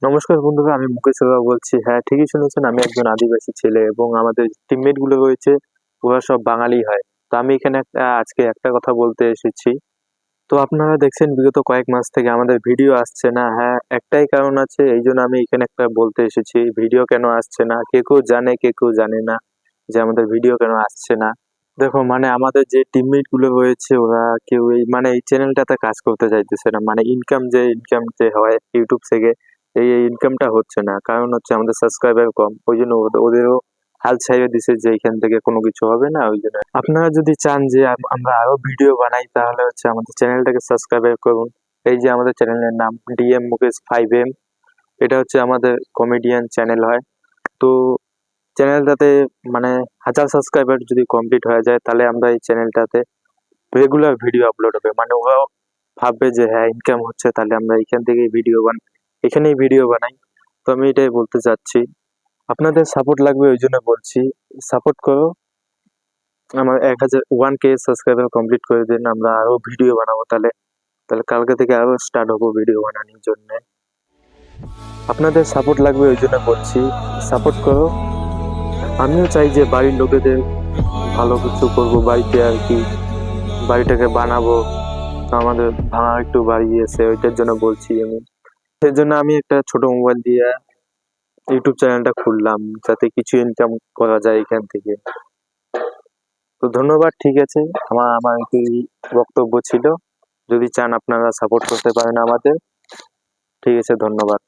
নমস্কার বন্ধুরা, আমি মুকেশ ওরা বলছি। হ্যাঁ, ঠিকই শুনেছেন, আমি একজন আদিবাসী ছেলে এবং আমাদের টিমমেট গুলো রয়েছে, ওরা সব বাঙালি হয়। তো আমি এখানে আজকে একটা কথা বলতে এসেছি। তো আপনারা দেখছেন বিগত কয়েক মাস থেকে আমাদের ভিডিও আসছে না। হ্যাঁ, একটাই কারণ আছে, এই জন্য আমি এখানে একটা বলতে এসেছি। ভিডিও কেন আসছে না, কে কেউ জানে, কে কেউ জানে না যে আমাদের ভিডিও কেন আসছে না। দেখো, মানে আমাদের যে টিমমেট গুলো রয়েছে, ওরা কেউ এই চ্যানেলটাতে কাজ করতে চাইতেছে না। মানে ইনকাম যে হয় ইউটিউব থেকে, এই ইনকামটা হচ্ছে না। কারণ হচ্ছে আমাদের সাবস্ক্রাইবার কম, ওই জন্য ওদেরও হাল ছাইড়ে দিছে যে এখান থেকে কোনো কিছু হবে না। ওই জন্য আপনারা যদি চান যে আমরা আরো ভিডিও বানাই, তাহলে হচ্ছে আমাদের চ্যানেলটাকে সাবস্ক্রাইব করুন। এই যে আমাদের চ্যানেলের নাম ডিএম মুকেশ 5M, এটা হচ্ছে আমাদের কমেডিয়ান চ্যানেল হয়। তো চ্যানেলটাতে মানে 1000 সাবস্ক্রাইবার যদি কমপ্লিট হয়ে যায়, তাহলে আমরা এই চ্যানেলটাতে রেগুলার ভিডিও আপলোড হবে। মানে ওরাও ভাববে যে হ্যাঁ, ইনকাম হচ্ছে, তাহলে আমরা এখানেই ভিডিও বানাই। তো আমি এটাই বলতে চাচ্ছি, আপনাদের সাপোর্ট লাগবে, ওই জন্য বলছি সাপোর্ট করো। আমার 1K সাবস্ক্রাইবার কমপ্লিট করে দিন, আমরা আরো ভিডিও বানাবো। তাহলে তাহলে কালকে থেকে আরো স্টার্ট হবো ভিডিও বানানোর জন্য। আপনাদের সাপোর্ট লাগবে, ওই জন্য বলছি সাপোর্ট করো। আমিও চাই যে বাড়ির লোকেদের ভালো কিছু করবো বাড়িতে আর কি, বাড়িটাকে বানাবো। তো আমাদের ভাড়া একটু বাড়িয়েছে, ওইটার জন্য বলছি আমি। সেই জন্য আমি একটা ছোট মোবাইল দিয়ে ইউটিউব চ্যানেলটা খুললাম, যাতে কিছু ইনকাম করা যায় এখান থেকে। তো ধন্যবাদ, ঠিক আছে। আমার একটু বক্তব্য ছিল। যদি চান আপনারা সাপোর্ট করতে পারেন আমাদের। ঠিক আছে, ধন্যবাদ।